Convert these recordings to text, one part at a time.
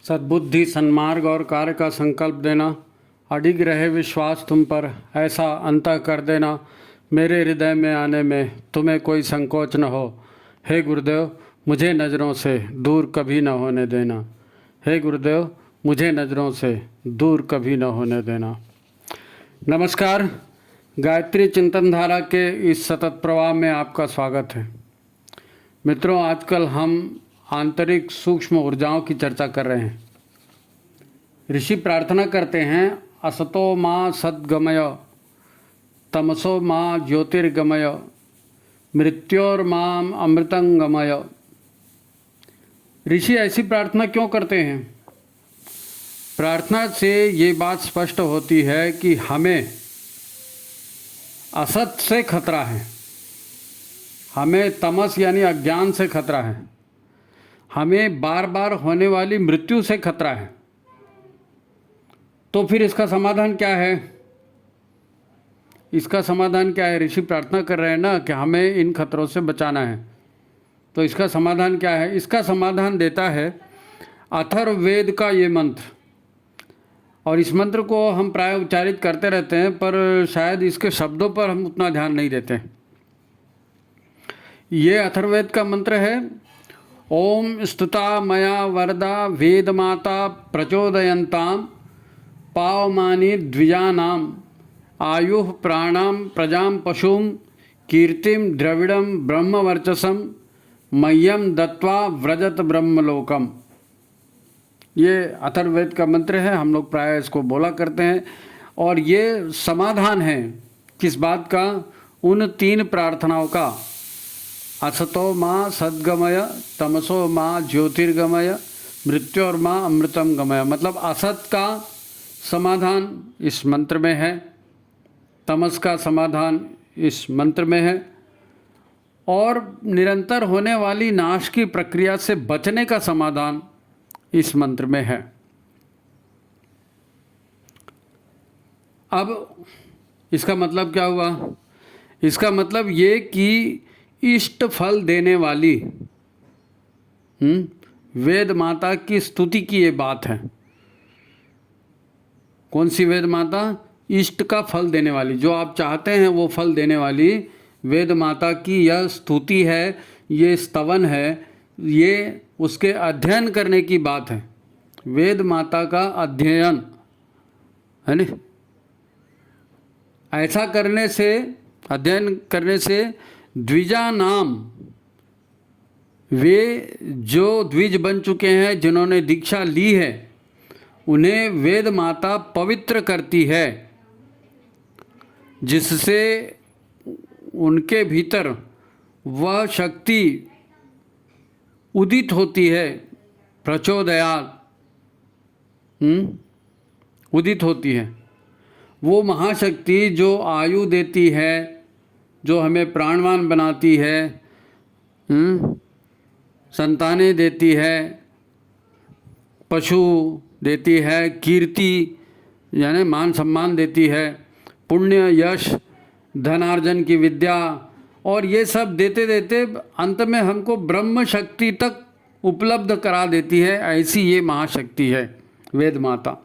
सद्बुद्धि, सन्मार्ग और कार्य का संकल्प देना, अडिग रहे विश्वास तुम पर, ऐसा अंतः कर देना मेरे हृदय में आने में तुम्हें कोई संकोच न हो। हे गुरुदेव, मुझे नज़रों से दूर कभी न होने देना। हे गुरुदेव, मुझे नज़रों से दूर कभी न होने देना। नमस्कार, गायत्री चिंतन धारा के इस सतत प्रवाह में आपका स्वागत है। मित्रों, आजकल हम आंतरिक सूक्ष्म ऊर्जाओं की चर्चा कर रहे हैं। ऋषि प्रार्थना करते हैं, असतो माँ सद्गमय, तमसो माँ ज्योतिर्गमय, मृत्योर्माम अमृतंगमय। ऋषि ऐसी प्रार्थना क्यों करते हैं? प्रार्थना से ये बात स्पष्ट होती है कि हमें असत से खतरा है, हमें तमस यानी अज्ञान से खतरा है, हमें बार बार होने वाली मृत्यु से खतरा है। तो फिर इसका समाधान क्या है? इसका समाधान क्या है? ऋषि प्रार्थना कर रहे हैं ना कि हमें इन खतरों से बचाना है। तो इसका समाधान क्या है? इसका समाधान देता है अथर्ववेद का ये मंत्र। और इस मंत्र को हम प्राय उच्चारित करते रहते हैं, पर शायद इसके शब्दों पर हम उतना ध्यान नहीं देते। ये अथर्ववेद का मंत्र है, ओम स्तुता मया वरदा वेदमाता प्रचोदयन्ताम पावमानी द्विजानाम आयुः प्राणाम प्रजाम पशुम कीर्तिम द्रविड़म ब्रह्मवर्चसम मह्यम दत्वा व्रजत ब्रह्मलोकम। ये अथर्ववेद का मंत्र है, हम लोग प्राय इसको बोला करते हैं। और ये समाधान है किस बात का? उन तीन प्रार्थनाओं का, असतो माँ सद्गमय, तमसो माँ ज्योतिर्गमय, मृत्योर माँ अमृतम गमय। मतलब असत का समाधान इस मंत्र में है, तमस का समाधान इस मंत्र में है, और निरंतर होने वाली नाश की प्रक्रिया से बचने का समाधान इस मंत्र में है। अब इसका मतलब क्या हुआ? इसका मतलब ये कि इष्ट फल देने वाली वेद माता की स्तुति की ये बात है। कौन सी वेद माता? इष्ट का फल देने वाली, जो आप चाहते हैं वो फल देने वाली वेद माता की यह स्तुति है, ये स्तवन है, ये उसके अध्ययन करने की बात है। वेद माता का अध्ययन है ना। ऐसा करने से, अध्ययन करने से द्विजा नाम, वे जो द्विज बन चुके हैं, जिन्होंने दीक्षा ली है, उन्हें वेद माता पवित्र करती है, जिससे उनके भीतर वह शक्ति उदित होती है, प्रचोदयात् उदित होती है। वो महाशक्ति जो आयु देती है, जो हमें प्राणवान बनाती है, संतानें देती है, पशु देती है, कीर्ति यानी मान सम्मान देती है, पुण्य, यश, धनार्जन की विद्या, और ये सब देते देते अंत में हमको ब्रह्म शक्ति तक उपलब्ध करा देती है। ऐसी ये महाशक्ति है वेद माता।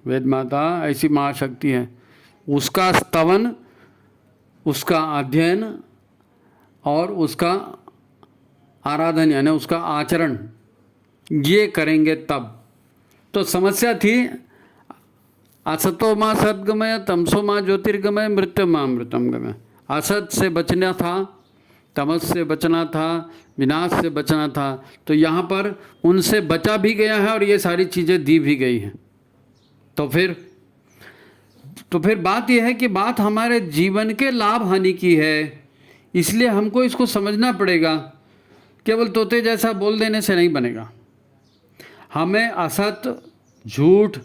वेद माता ऐसी महाशक्ति है। उसका स्तवन, उसका अध्ययन और उसका आराधन यानी उसका आचरण ये करेंगे तब। तो समस्या थी, असतो माँ सद्गमय, तमसो माँ ज्योतिर्गमय, मृत्यु माँ अमृतम गमय। असत से बचना था, तमस से बचना था, विनाश से बचना था। तो यहाँ पर उनसे बचा भी गया है और ये सारी चीज़ें दी भी गई हैं। तो फिर बात यह है कि बात हमारे जीवन के लाभ हानि की है, इसलिए हमको इसको समझना पड़ेगा। केवल तोते जैसा बोल देने से नहीं बनेगा। हमें असत, झूठ,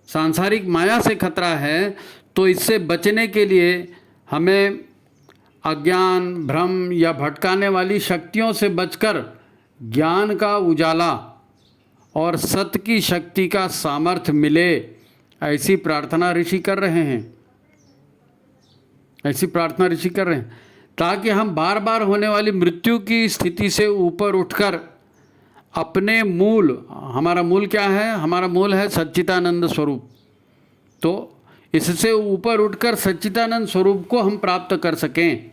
सांसारिक माया से खतरा है, तो इससे बचने के लिए हमें अज्ञान, भ्रम या भटकाने वाली शक्तियों से बचकर ज्ञान का उजाला और सत्य की शक्ति का सामर्थ्य मिले, ऐसी प्रार्थना ऋषि कर रहे हैं। ऐसी प्रार्थना ऋषि कर रहे हैं ताकि हम बार बार होने वाली मृत्यु की स्थिति से ऊपर उठकर अपने मूल, हमारा मूल क्या है? हमारा मूल है सच्चिदानंद स्वरूप। तो इससे ऊपर उठकर सच्चिदानंद स्वरूप को हम प्राप्त कर सकें,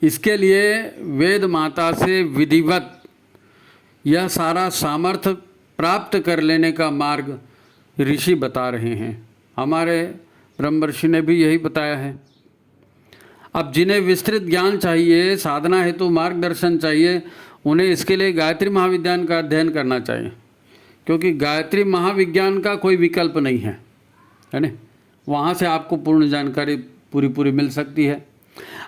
इसके लिए वेद माता से विधिवत यह सारा सामर्थ्य प्राप्त कर लेने का मार्ग ऋषि बता रहे हैं। हमारे ब्रह्मर्षि ने भी यही बताया है। अब जिन्हें विस्तृत ज्ञान चाहिए, साधना हेतु मार्गदर्शन चाहिए, उन्हें इसके लिए गायत्री महाविज्ञान का अध्ययन करना चाहिए, क्योंकि गायत्री महाविज्ञान का कोई विकल्प नहीं है ना। वहाँ से आपको पूर्ण जानकारी पूरी मिल सकती है।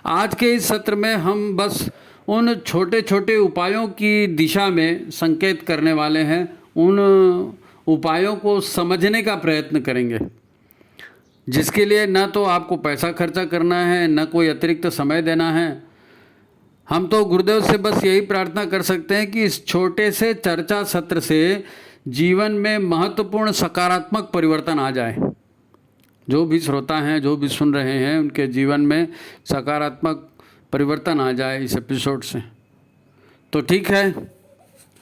आज के इस सत्र में हम बस उन छोटे छोटे उपायों की दिशा में संकेत करने वाले हैं। उन उपायों को समझने का प्रयत्न करेंगे, जिसके लिए न तो आपको पैसा खर्चा करना है, न कोई अतिरिक्त समय देना है। हम तो गुरुदेव से बस यही प्रार्थना कर सकते हैं कि इस छोटे से चर्चा सत्र से जीवन में महत्वपूर्ण सकारात्मक परिवर्तन आ जाए। जो भी श्रोता हैं, जो भी सुन रहे हैं, उनके जीवन में सकारात्मक परिवर्तन आ जाए इस एपिसोड से। तो ठीक है,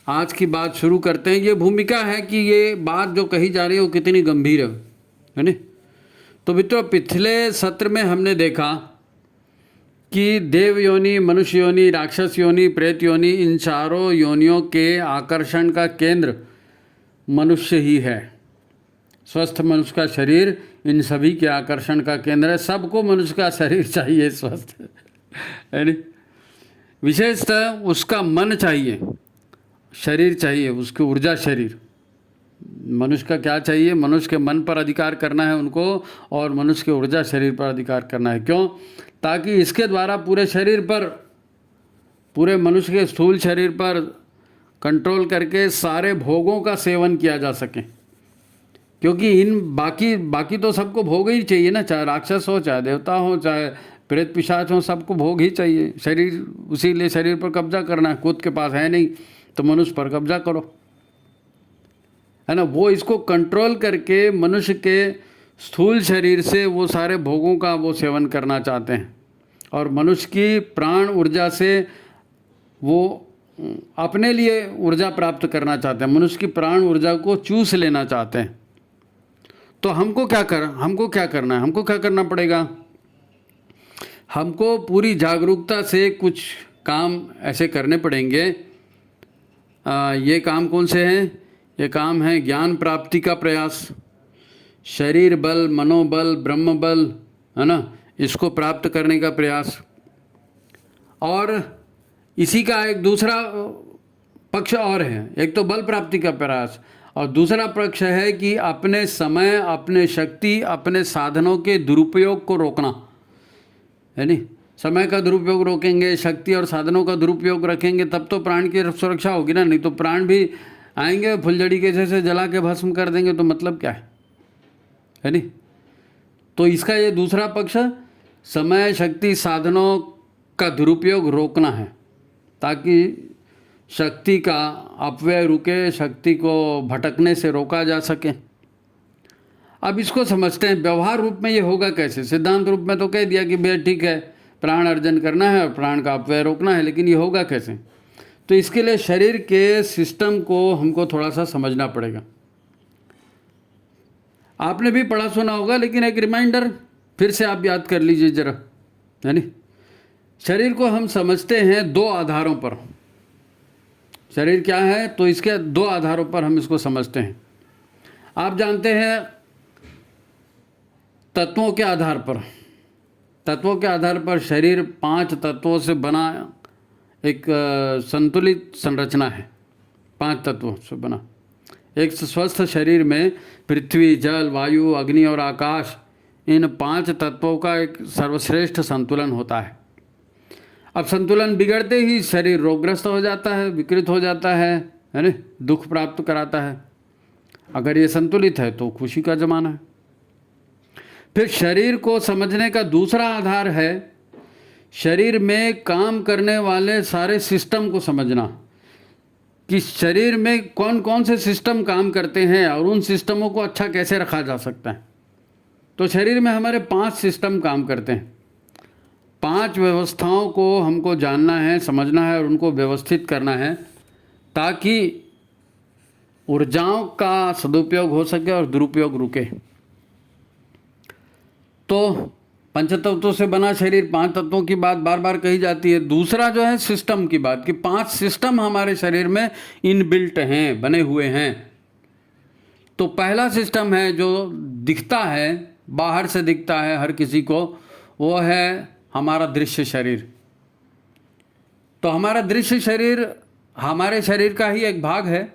आज की बात शुरू करते हैं। ये भूमिका है कि ये बात जो कही जा रही है वो कितनी गंभीर है नहीं। तो मित्रों, पिछले सत्र में हमने देखा कि देव योनि, मनुष्य योनि, राक्षस योनि, प्रेत योनि, इन चारों योनियों के आकर्षण का केंद्र मनुष्य ही है। स्वस्थ मनुष्य का शरीर इन सभी के आकर्षण का केंद्र है। सबको मनुष्य का शरीर चाहिए, स्वस्थ है नहीं। विशेषतः उसका मन चाहिए, शरीर चाहिए, उसकी ऊर्जा शरीर। मनुष्य का क्या चाहिए? मनुष्य के मन पर अधिकार करना है उनको, और मनुष्य के ऊर्जा शरीर पर अधिकार करना है। क्यों? ताकि इसके द्वारा पूरे शरीर पर, पूरे मनुष्य के स्थूल शरीर पर कंट्रोल करके सारे भोगों का सेवन किया जा सके। क्योंकि इन बाकी तो सबको भोग ही चाहिए ना, चाहे राक्षस हो, चाहे देवता हो, चाहे प्रेत पिशाच हो, सबको भोग ही चाहिए। शरीर, उसीलिए शरीर पर कब्जा करना है। खुद के पास है नहीं तो मनुष्य पर कब्जा करो, है ना। वो इसको कंट्रोल करके मनुष्य के स्थूल शरीर से वो सारे भोगों का वो सेवन करना चाहते हैं, और मनुष्य की प्राण ऊर्जा से वो अपने लिए ऊर्जा प्राप्त करना चाहते हैं। मनुष्य की प्राण ऊर्जा को चूस लेना चाहते हैं। तो हमको क्या करना है? हमको क्या करना पड़ेगा? हमको पूरी जागरूकता से कुछ काम ऐसे करने पड़ेंगे। ये काम कौन से हैं? ये काम है ज्ञान प्राप्ति का प्रयास, शरीर बल, मनोबल, ब्रह्म बल, है ना, इसको प्राप्त करने का प्रयास। और इसी का एक दूसरा पक्ष और है। एक तो बल प्राप्ति का प्रयास, और दूसरा पक्ष है कि अपने समय, अपने शक्ति, अपने साधनों के दुरुपयोग को रोकना, है नहीं। समय का दुरुपयोग रोकेंगे, शक्ति और साधनों का दुरुपयोग रखेंगे, तब तो प्राण की सुरक्षा होगी ना। नहीं तो प्राण भी आएंगे फुलझड़ी के जैसे जला के भस्म कर देंगे, तो मतलब क्या है नहीं। तो इसका ये दूसरा पक्ष, समय, शक्ति, साधनों का दुरुपयोग रोकना है, ताकि शक्ति का अपव्यय रुके, शक्ति को भटकने से रोका जा सके। अब इसको समझते हैं व्यवहार रूप में ये होगा कैसे। सिद्धांत रूप में तो कह दिया कि भैया ठीक है, प्राण अर्जन करना है और प्राण का अपव्यय रोकना है, लेकिन ये होगा कैसे? तो इसके लिए शरीर के सिस्टम को हमको थोड़ा सा समझना पड़ेगा। आपने भी पढ़ा सुना होगा, लेकिन एक रिमाइंडर फिर से आप याद कर लीजिए जरा, है नहीं। शरीर को हम समझते हैं दो आधारों पर। शरीर क्या है? तो इसके दो आधारों पर हम इसको समझते हैं। आप जानते हैं तत्वों के आधार पर, तत्वों के आधार पर शरीर 5 तत्वों से बना एक संतुलित संरचना है। 5 तत्वों से बना एक स्वस्थ शरीर में पृथ्वी, जल, वायु, अग्नि और आकाश, इन 5 तत्वों का एक सर्वश्रेष्ठ संतुलन होता है। अब संतुलन बिगड़ते ही शरीर रोगग्रस्त हो जाता है, विकृत हो जाता है ना, दुख प्राप्त कराता है। अगर ये संतुलित है तो खुशी का जमाना है। फिर शरीर को समझने का दूसरा आधार है शरीर में काम करने वाले सारे सिस्टम को समझना, कि शरीर में कौन कौन से सिस्टम काम करते हैं और उन सिस्टमों को अच्छा कैसे रखा जा सकता है। तो शरीर में हमारे 5 सिस्टम काम करते हैं। 5 व्यवस्थाओं को हमको जानना है, समझना है और उनको व्यवस्थित करना है, ताकि ऊर्जाओं का सदुपयोग हो सके और दुरुपयोग रुके। तो पंचतत्वों से बना शरीर, 5 तत्वों की बात बार बार कही जाती है। दूसरा जो है सिस्टम की बात, कि 5 सिस्टम हमारे शरीर में इनबिल्ट हैं, बने हुए हैं। तो पहला सिस्टम है जो दिखता है, बाहर से दिखता है हर किसी को, वो है हमारा दृश्य शरीर। तो हमारा दृश्य शरीर हमारे शरीर का ही एक भाग है।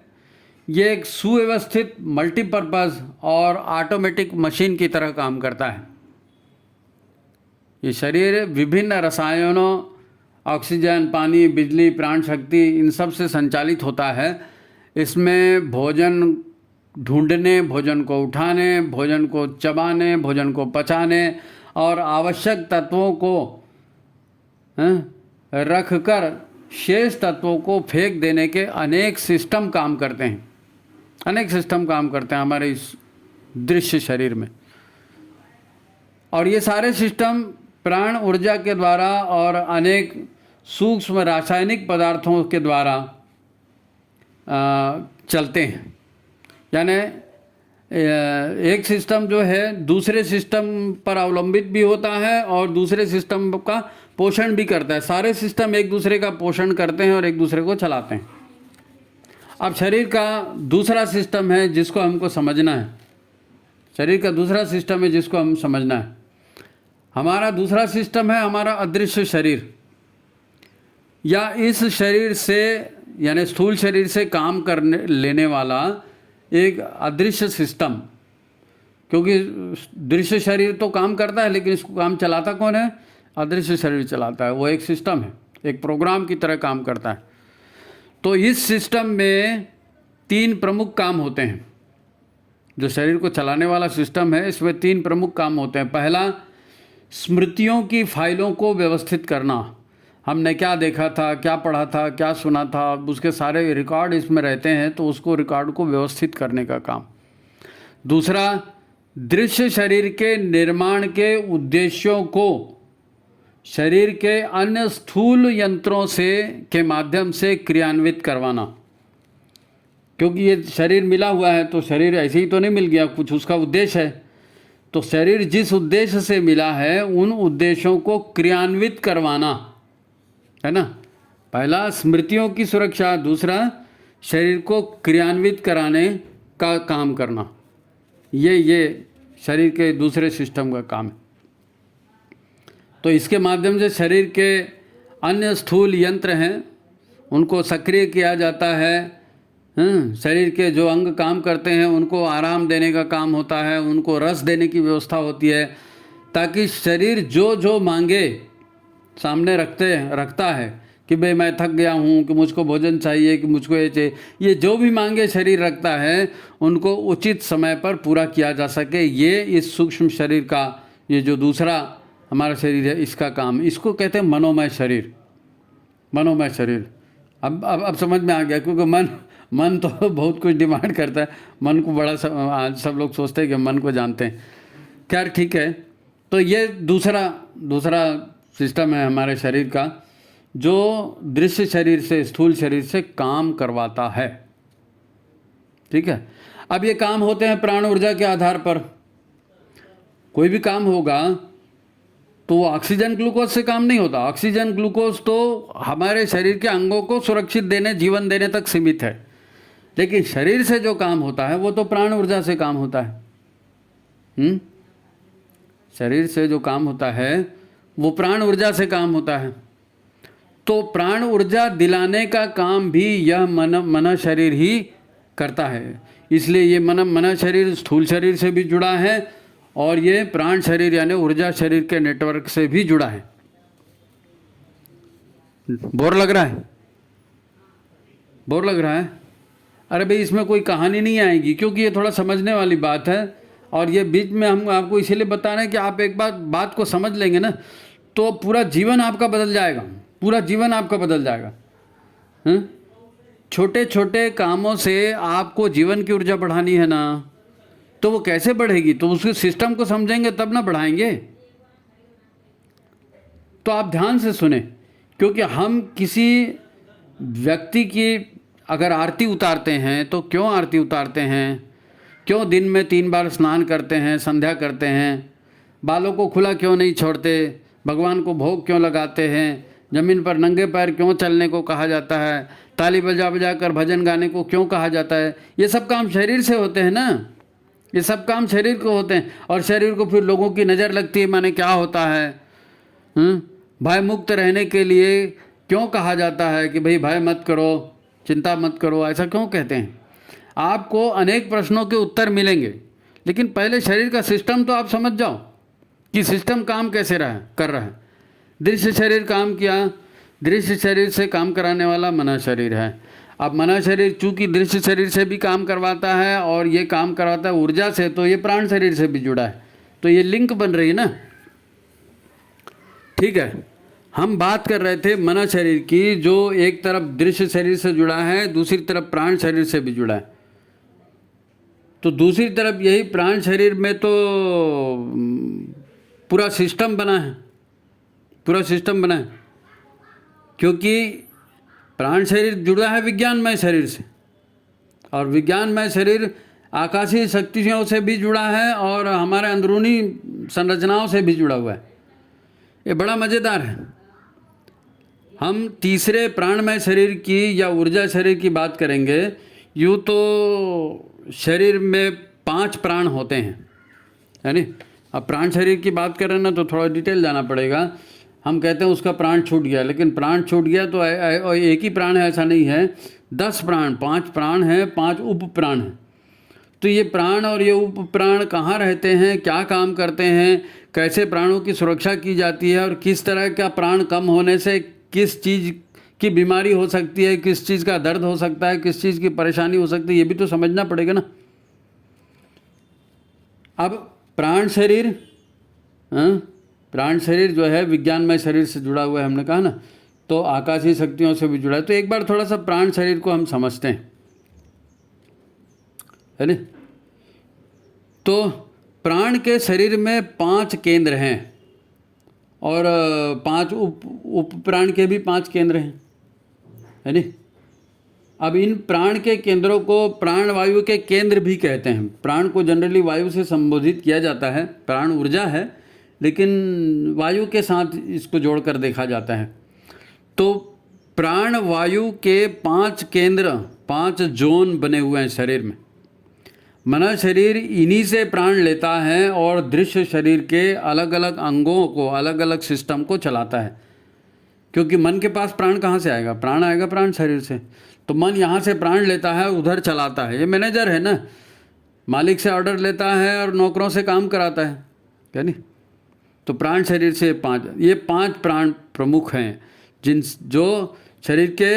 ये एक सुव्यवस्थित मल्टीपर्पज़ और ऑटोमेटिक मशीन की तरह काम करता है। ये शरीर विभिन्न रसायनों, ऑक्सीजन, पानी, बिजली, प्राण शक्ति, इन सब से संचालित होता है। इसमें भोजन ढूंढने, भोजन को उठाने, भोजन को चबाने, भोजन को पचाने और आवश्यक तत्वों को रख कर शेष तत्वों को फेंक देने के अनेक सिस्टम काम करते हैं। अनेक सिस्टम काम करते हैं हमारे इस दृश्य शरीर में। और ये सारे सिस्टम प्राण ऊर्जा के द्वारा और अनेक सूक्ष्म रासायनिक पदार्थों के द्वारा चलते हैं। यानी एक सिस्टम जो है दूसरे सिस्टम पर अवलंबित भी होता है और दूसरे सिस्टम का पोषण भी करता है। सारे सिस्टम एक दूसरे का पोषण करते हैं और एक दूसरे को चलाते हैं। अब शरीर का दूसरा सिस्टम है जिसको हमको समझना है। शरीर का दूसरा सिस्टम है जिसको हम समझना है। हमारा दूसरा सिस्टम है हमारा अदृश्य शरीर, या इस शरीर से यानी स्थूल शरीर से काम करने लेने वाला एक अदृश्य सिस्टम। क्योंकि दृश्य शरीर तो काम करता है, लेकिन इसको काम चलाता कौन है? अदृश्य शरीर चलाता है। वो एक सिस्टम है, एक प्रोग्राम की तरह काम करता है। तो इस सिस्टम में 3 प्रमुख काम होते हैं। जो शरीर को चलाने वाला सिस्टम है, इसमें 3 प्रमुख काम होते हैं। पहला, स्मृतियों की फाइलों को व्यवस्थित करना। हमने क्या देखा था, क्या पढ़ा था, क्या सुना था, उसके सारे रिकॉर्ड इसमें रहते हैं, तो उसको रिकॉर्ड को व्यवस्थित करने का काम। दूसरा, दृश्य शरीर के निर्माण के उद्देश्यों को शरीर के अन्य स्थूल यंत्रों से के माध्यम से क्रियान्वित करवाना। क्योंकि ये शरीर मिला हुआ है, तो शरीर ऐसे ही तो नहीं मिल गया, कुछ उसका उद्देश्य है। तो शरीर जिस उद्देश्य से मिला है उन उद्देश्यों को क्रियान्वित करवाना है ना। पहला स्मृतियों की सुरक्षा, दूसरा शरीर को क्रियान्वित कराने का काम करना। ये शरीर के दूसरे सिस्टम का काम है। तो इसके माध्यम से शरीर के अन्य स्थूल यंत्र हैं उनको सक्रिय किया जाता है। शरीर के जो अंग काम करते हैं उनको आराम देने का काम होता है, उनको रस देने की व्यवस्था होती है, ताकि शरीर जो जो मांगे सामने रखता है कि भाई मैं थक गया हूँ, कि मुझको भोजन चाहिए, कि मुझको ये चाहिए, ये जो भी मांगे शरीर रखता है, उनको उचित समय पर पूरा किया जा सके। ये इस सूक्ष्म शरीर का, ये जो दूसरा हमारा शरीर है, इसका काम। इसको कहते हैं मनोमय शरीर। मनोमय शरीर अब समझ में आ गया, क्योंकि मन तो बहुत कुछ डिमांड करता है। मन को बड़ा आज सब लोग सोचते हैं कि मन को जानते हैं। खैर ठीक है। तो ये दूसरा सिस्टम है हमारे शरीर का, जो दृश्य शरीर से, स्थूल शरीर से काम करवाता है। ठीक है। अब ये काम होते हैं प्राण ऊर्जा के आधार पर। कोई भी काम होगा तो वो ऑक्सीजन ग्लूकोज से काम नहीं होता। ऑक्सीजन ग्लूकोज तो हमारे शरीर के अंगों को सुरक्षित देने, जीवन देने तक सीमित है। लेकिन शरीर से जो काम होता है वो तो प्राण ऊर्जा से काम होता है। शरीर से जो काम होता है वो प्राण ऊर्जा से काम होता है। तो प्राण ऊर्जा दिलाने का काम भी यह मन शरीर ही करता है। इसलिए ये मन शरीर स्थूल शरीर से भी जुड़ा है और ये प्राण शरीर यानी ऊर्जा शरीर के नेटवर्क से भी जुड़ा है। बोर लग रहा है? बोर लग रहा है? अरे भाई, इसमें कोई कहानी नहीं आएगी, क्योंकि ये थोड़ा समझने वाली बात है। और ये बीच में हम आपको इसीलिए बता रहे हैं कि आप एक बात को समझ लेंगे ना, तो पूरा जीवन आपका बदल जाएगा। पूरा जीवन आपका बदल जाएगा। छोटे छोटे कामों से आपको जीवन की ऊर्जा बढ़ानी है ना, तो वो कैसे बढ़ेगी? तो उसके सिस्टम को समझेंगे तब ना बढ़ाएंगे। तो आप ध्यान से सुने, क्योंकि हम किसी व्यक्ति की अगर आरती उतारते हैं तो क्यों आरती उतारते हैं, क्यों दिन में 3 बार स्नान करते हैं, संध्या करते हैं, बालों को खुला क्यों नहीं छोड़ते, भगवान को भोग क्यों लगाते हैं, ज़मीन पर नंगे पैर क्यों चलने को कहा जाता है, ताली बजा बजा कर भजन गाने को क्यों कहा जाता है। ये सब काम शरीर से होते हैं ना, ये सब काम शरीर को होते हैं। और शरीर को फिर लोगों की नज़र लगती है, माने क्या होता है। भय मुक्त रहने के लिए क्यों कहा जाता है कि भाई भय मत करो, चिंता मत करो, ऐसा क्यों कहते हैं। आपको अनेक प्रश्नों के उत्तर मिलेंगे, लेकिन पहले शरीर का सिस्टम तो आप समझ जाओ कि सिस्टम काम कैसे कर रहा है। दृश्य शरीर काम किया, दृश्य शरीर से काम कराने वाला मना शरीर है। अब मना शरीर चूंकि दृश्य शरीर से भी काम करवाता है और ये काम करवाता है ऊर्जा से, तो ये प्राण शरीर से भी जुड़ा है, तो ये लिंक बन रही है ना। ठीक है, हम बात कर रहे थे मना शरीर की, जो एक तरफ दृश्य शरीर से जुड़ा है, दूसरी तरफ प्राण शरीर से भी जुड़ा है। तो दूसरी तरफ यही प्राण शरीर में तो पूरा सिस्टम बना है, पूरा सिस्टम बना है, क्योंकि प्राण शरीर जुड़ा है विज्ञानमय शरीर से, और विज्ञानमय शरीर आकाशीय शक्तियों से भी जुड़ा है और हमारे अंदरूनी संरचनाओं से भी जुड़ा हुआ है। ये बड़ा मज़ेदार है। हम तीसरे प्राणमय शरीर की या ऊर्जा शरीर की बात करेंगे। यूँ तो शरीर में 5 प्राण होते हैं, है नी। अब प्राण शरीर की बात करें ना तो थोड़ा डिटेल जाना पड़ेगा। हम कहते हैं उसका प्राण छूट गया, लेकिन प्राण छूट गया तो एक ही प्राण है ऐसा नहीं है, 10 प्राण, 5 प्राण हैं, 5 उप प्राण हैं। तो ये प्राण और ये उप प्राण कहाँ रहते हैं, क्या काम करते हैं, कैसे प्राणों की सुरक्षा की जाती है, और किस तरह का प्राण कम होने से किस चीज़ की बीमारी हो सकती है, किस चीज़ का दर्द हो सकता है, किस चीज़ की परेशानी हो सकती है, ये भी तो समझना पड़ेगा ना। अब प्राण शरीर, प्राण शरीर जो है विज्ञानमय शरीर से जुड़ा हुआ है, हमने कहा ना, तो आकाशीय शक्तियों से भी जुड़ा है। तो एक बार थोड़ा सा प्राण शरीर को हम समझते हैं, है ना। तो प्राण के शरीर में 5 केंद्र हैं और 5 उप प्राण के भी 5 केंद्र हैं, है नी। अब इन प्राण के केंद्रों को प्राण वायु के केंद्र भी कहते हैं। प्राण को जनरली वायु से संबोधित किया जाता है, प्राण ऊर्जा है, लेकिन वायु के साथ इसको जोड़कर देखा जाता है। तो प्राण वायु के 5 केंद्र, 5 जोन बने हुए हैं शरीर में। मना शरीर इन्हीं से प्राण लेता है और दृश्य शरीर के अलग अलग अंगों को, अलग अलग सिस्टम को चलाता है। क्योंकि मन के पास प्राण कहाँ से आएगा, प्राण आएगा प्राण शरीर से। तो मन यहाँ से प्राण लेता है, उधर चलाता है। ये मैनेजर है ना, मालिक से ऑर्डर लेता है और नौकरों से काम कराता है, क्या नहीं। तो प्राण शरीर से 5 प्राण प्रमुख हैं, जो शरीर के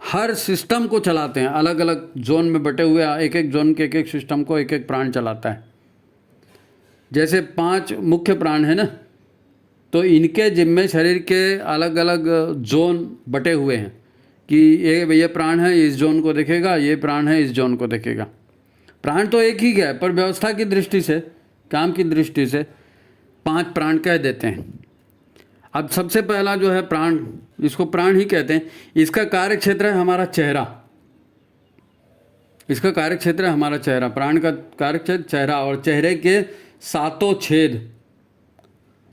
हर सिस्टम को चलाते हैं। अलग अलग जोन में बटे हुए, एक एक जोन के एक एक सिस्टम को एक एक प्राण चलाता है। जैसे 5 मुख्य प्राण है ना, तो इनके जिम्मे शरीर के अलग अलग जोन बटे हुए हैं कि ये प्राण है इस जोन को देखेगा, ये प्राण है इस जोन को देखेगा। प्राण तो एक ही है, पर व्यवस्था की दृष्टि से, काम की दृष्टि से 5 प्राण कह देते हैं। अब सबसे पहला जो है प्राण, इसको प्राण ही कहते हैं। इसका कार्य क्षेत्र है हमारा चेहरा, इसका कार्य क्षेत्र है हमारा चेहरा। प्राण का कार्य क्षेत्र चेहरा, और चेहरे के 7 छेद,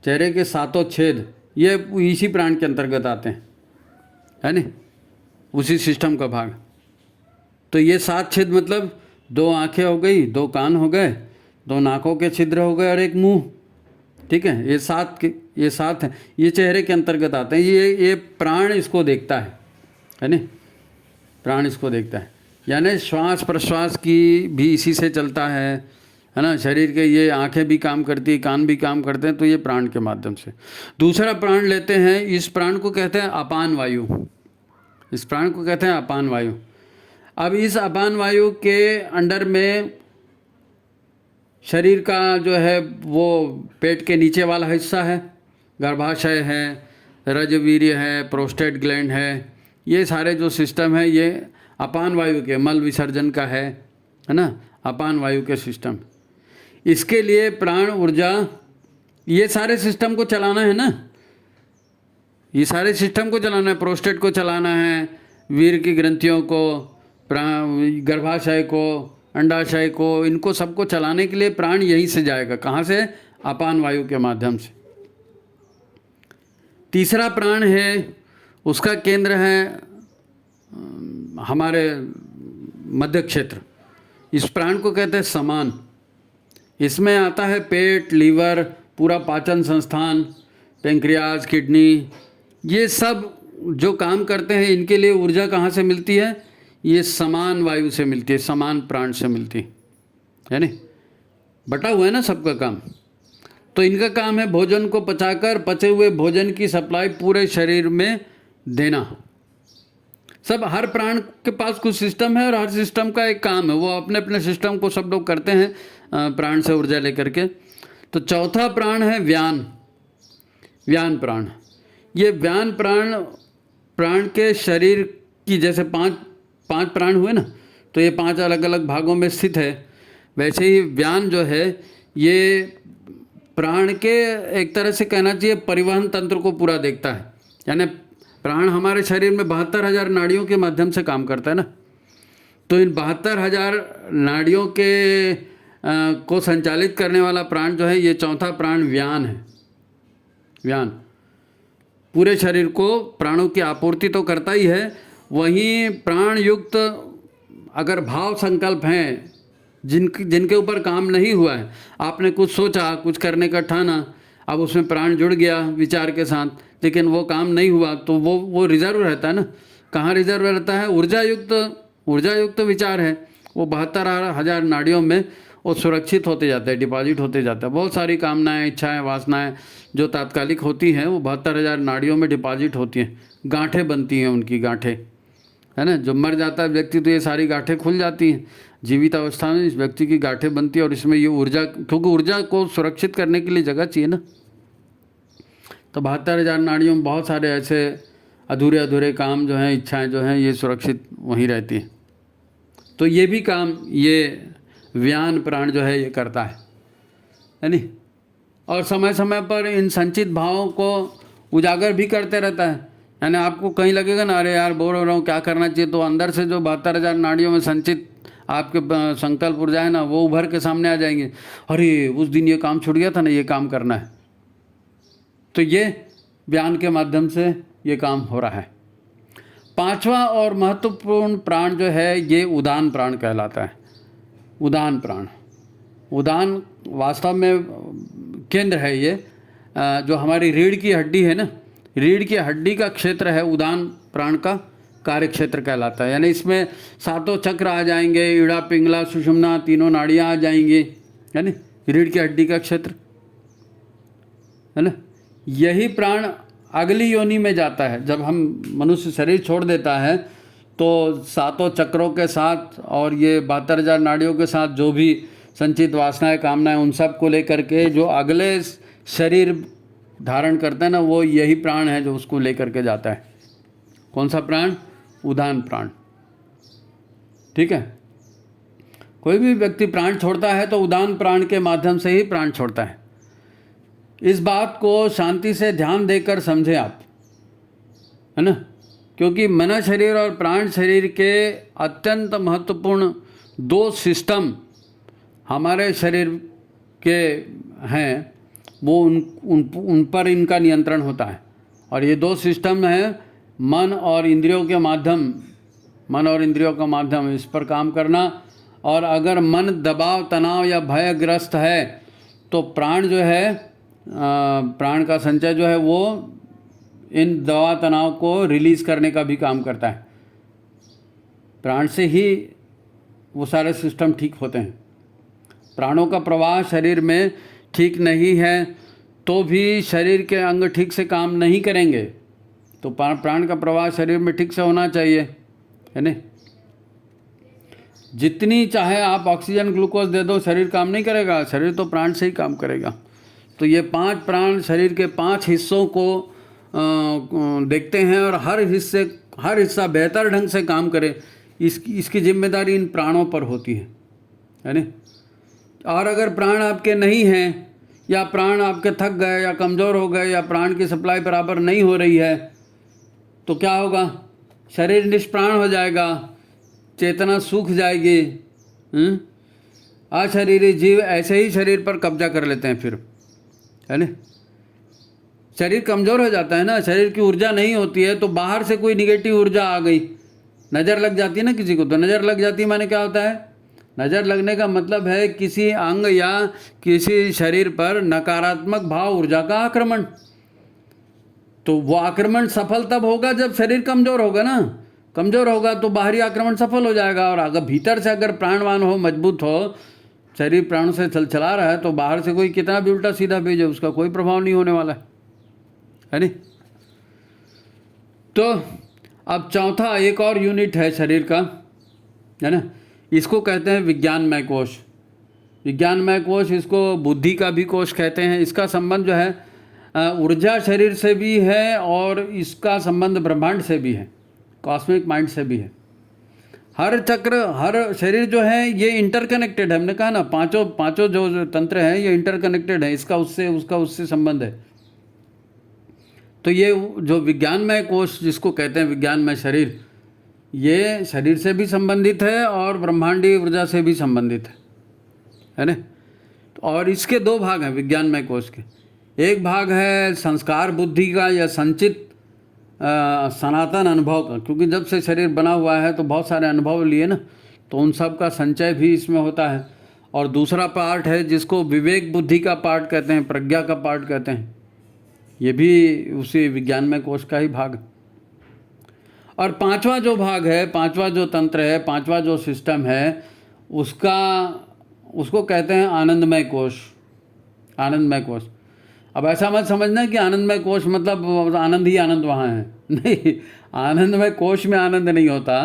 चेहरे के 7 छेद ये इसी प्राण के अंतर्गत आते हैं, है नी, उसी सिस्टम का भाग। तो ये 7 छेद मतलब 2 आँखें हो गई, 2 कान हो गए, 2 नाकों के छिद्र हो गए और 1 मुंह। ठीक है, ये 7 हैं, ये चेहरे के अंतर्गत आते हैं। ये प्राण इसको देखता है नी, प्राण इसको देखता है। यानी श्वास प्रश्वास की भी इसी से चलता है ना। शरीर के ये आंखें भी काम करती, कान भी काम करते हैं, तो ये प्राण के माध्यम से। दूसरा प्राण लेते हैं, इस प्राण को कहते हैं अपान वायु, इस प्राण को कहते हैं अपान वायु। अब इस अपान वायु के अंडर में शरीर का जो है वो पेट के नीचे वाला हिस्सा है, गर्भाशय है, रजवीर्य है, प्रोस्टेट ग्लैंड है, ये सारे जो सिस्टम है ये अपान वायु के, मल विसर्जन का है ना, अपान वायु के सिस्टम। इसके लिए प्राण ऊर्जा, ये सारे सिस्टम को चलाना है ना, ये सारे सिस्टम को चलाना है। प्रोस्टेट को चलाना है, वीर्य की ग्रंथियों को, गर्भाशय को, अंडाशय को, इनको सबको चलाने के लिए प्राण यहीं से जाएगा। कहाँ से? अपान वायु के माध्यम से। तीसरा प्राण है, उसका केंद्र है हमारे मध्य क्षेत्र। इस प्राण को कहते हैं समान। इसमें आता है पेट, लीवर, पूरा पाचन संस्थान, पेंक्रियाज, किडनी, ये सब जो काम करते हैं, इनके लिए ऊर्जा कहाँ से मिलती है? ये समान वायु से मिलती है, समान प्राण से मिलती है नहीं? बटा हुआ है ना सबका काम। तो इनका काम है भोजन को पचाकर पचे हुए भोजन की सप्लाई पूरे शरीर में देना। सब हर प्राण के पास कुछ सिस्टम है और हर सिस्टम का एक काम है, वो अपने अपने सिस्टम को सब लोग करते हैं प्राण से ऊर्जा लेकर के। तो चौथा प्राण है व्यान, व्यान प्राण। ये व्यान प्राण के शरीर की जैसे पांच प्राण हुए ना, तो ये 5 अलग अलग भागों में स्थित है। वैसे ही व्यान जो है ये प्राण के एक तरह से कहना चाहिए परिवहन तंत्र को पूरा देखता है। यानी प्राण हमारे शरीर में 72,000 नाड़ियों के माध्यम से काम करता है ना। तो इन 72,000 नाड़ियों के को संचालित करने वाला प्राण जो है, ये चौथा प्राण व्यान है। व्यान पूरे शरीर को प्राणों की आपूर्ति तो करता ही है, वहीं प्राण युक्त अगर भाव संकल्प हैं जिनके ऊपर काम नहीं हुआ है, आपने कुछ सोचा, कुछ करने का ठाना, अब उसमें प्राण जुड़ गया विचार के साथ, लेकिन वो काम नहीं हुआ, तो वो रिजर्व रहता है ना। कहाँ रिजर्व रहता है? ऊर्जा युक्त विचार है, वो 72,000 नाड़ियों में वो सुरक्षित होते जाते हैं, डिपॉजिट होते जाता है। बहुत सारी कामनाएं, इच्छाएं, वासनाएं जो तात्कालिक होती हैं वो 72,000 नाड़ियों में डिपॉजिट होती हैं, गांठें बनती हैं, उनकी गांठें, है ना। जब मर जाता है व्यक्ति तो ये सारी गांठें खुल जाती हैं। जीवित अवस्था में इस व्यक्ति की गांठें बनती है और इसमें ये ऊर्जा, क्योंकि ऊर्जा को सुरक्षित करने के लिए जगह चाहिए ना। तो 72,000 नाड़ियों में बहुत सारे ऐसे अधूरे काम जो हैं, इच्छाएं जो हैं, ये सुरक्षित वहीं रहती हैं। तो ये भी काम ये व्यान प्राण जो है ये करता है नहीं। और समय समय पर इन संचित भावों को उजागर भी करते रहता है। यानी आपको कहीं लगेगा ना, अरे यार बोर हो रहा हूँ, क्या करना चाहिए, तो अंदर से जो 72,000 नाड़ियों में संचित आपके संकल्प ऊर्जा है ना, वो उभर के सामने आ जाएंगे। अरे उस दिन ये काम छूट गया था ना, ये काम करना है। तो ये व्यान के माध्यम से ये काम हो रहा है। 5वां और महत्वपूर्ण प्राण जो है ये उदान प्राण कहलाता है। उदान प्राण, उदान वास्तव में केंद्र है ये, जो हमारी रीढ़ की हड्डी है ना, रीढ़ की हड्डी का क्षेत्र है उदान प्राण का कार्य क्षेत्र कहलाता है। यानी इसमें 7 चक्र आ जाएंगे, ईड़ा, पिंगला, सुषुम्ना, तीनों नाड़ियाँ आ जाएंगी, है ना, रीढ़ की हड्डी का क्षेत्र, है ना। यही प्राण अगली योनि में जाता है। जब हम मनुष्य शरीर छोड़ देता है तो 7 चक्रों के साथ और ये 72,000 नाड़ियों के साथ जो भी संचित वासनाएं, कामनाएं, उन सब को लेकर के जो अगले शरीर धारण करता है ना, वो यही प्राण है जो उसको लेकर के जाता है। कौन सा प्राण? उदान प्राण। ठीक है। कोई भी व्यक्ति प्राण छोड़ता है तो उदान प्राण के माध्यम से ही प्राण छोड़ता है। इस बात को शांति से ध्यान देकर समझे आप, है ना, क्योंकि मन शरीर और प्राण शरीर के अत्यंत महत्वपूर्ण 2 सिस्टम हमारे शरीर के हैं, वो उन पर इनका नियंत्रण होता है। और ये 2 सिस्टम हैं मन और इंद्रियों के माध्यम, मन और इंद्रियों का माध्यम, इस पर काम करना। और अगर मन दबाव, तनाव या भयग्रस्त है तो प्राण जो है, प्राण का संचय जो है वो इन दबाव तनाव को रिलीज़ करने का भी काम करता है। प्राण से ही वो सारे सिस्टम ठीक होते हैं। प्राणों का प्रवाह शरीर में ठीक नहीं है तो भी शरीर के अंग ठीक से काम नहीं करेंगे। तो प्राण का प्रवाह शरीर में ठीक से होना चाहिए, है ना। जितनी चाहे आप ऑक्सीजन ग्लूकोज दे दो, शरीर काम नहीं करेगा। शरीर तो प्राण से ही काम करेगा। तो ये 5 प्राण शरीर के 5 हिस्सों को देखते हैं और हर हिस्सा बेहतर ढंग से काम करे, इसकी जिम्मेदारी इन प्राणों पर होती है ना। और अगर प्राण आपके नहीं हैं, या प्राण आपके थक गए या कमज़ोर हो गए, या प्राण की सप्लाई बराबर नहीं हो रही है, तो क्या होगा? शरीर निष्प्राण हो जाएगा। चेतना सूख जाएगी। अशरीरी जीव ऐसे ही शरीर पर कब्जा कर लेते हैं फिर, है ना। शरीर कमज़ोर हो जाता है ना, शरीर की ऊर्जा नहीं होती है, तो बाहर से कोई निगेटिव ऊर्जा आ गई, नज़र लग जाती है ना किसी को, तो नज़र लग जाती है माने क्या होता है, नज़र लगने का मतलब है किसी अंग या किसी शरीर पर नकारात्मक भाव ऊर्जा का आक्रमण। तो वो आक्रमण सफल तब होगा जब शरीर कमज़ोर होगा ना, कमज़ोर होगा तो बाहरी आक्रमण सफल हो जाएगा। और अगर भीतर से अगर प्राणवान हो, मजबूत हो, शरीर प्राणों से चला रहा है, तो बाहर से कोई कितना भी उल्टा सीधा भेजे उसका कोई प्रभाव नहीं होने वाला है नहीं। तो अब चौथा एक और यूनिट है शरीर का, है ना, इसको कहते हैं विज्ञानमय कोश। विज्ञानमय कोश, इसको बुद्धि का भी कोश कहते हैं। इसका संबंध जो है ऊर्जा शरीर से भी है और इसका संबंध ब्रह्मांड से भी है, कॉस्मिक माइंड से भी है। हर चक्र, हर शरीर जो है ये इंटरकनेक्टेड है। हमने कहा ना पांचों जो तंत्र हैं ये इंटरकनेक्टेड है, इसका उससे उसका उससे संबंध है। तो ये जो विज्ञानमय कोश जिसको कहते हैं विज्ञानमय शरीर, ये शरीर से भी संबंधित है और ब्रह्मांडीय ऊर्जा से भी संबंधित है ना। और इसके दो भाग हैं विज्ञानमय कोश के। एक भाग है संस्कार बुद्धि का या संचित सनातन अनुभव का, क्योंकि जब से शरीर बना हुआ है तो बहुत सारे अनुभव लिए ना, तो उन सब का संचय भी इसमें होता है। और दूसरा पार्ट है जिसको विवेक बुद्धि का पार्ट कहते हैं, प्रज्ञा का पार्ट कहते हैं, ये भी उसी विज्ञानमय कोश का ही भाग। और पांचवा जो भाग है, पांचवा जो तंत्र है, पांचवा जो सिस्टम है, उसको कहते हैं आनंदमय कोश। आनंदमय कोश। अब ऐसा मत समझना कि आनंदमय कोश मतलब आनंद ही आनंद वहाँ है, नहीं। आनंदमय कोश में आनंद नहीं होता।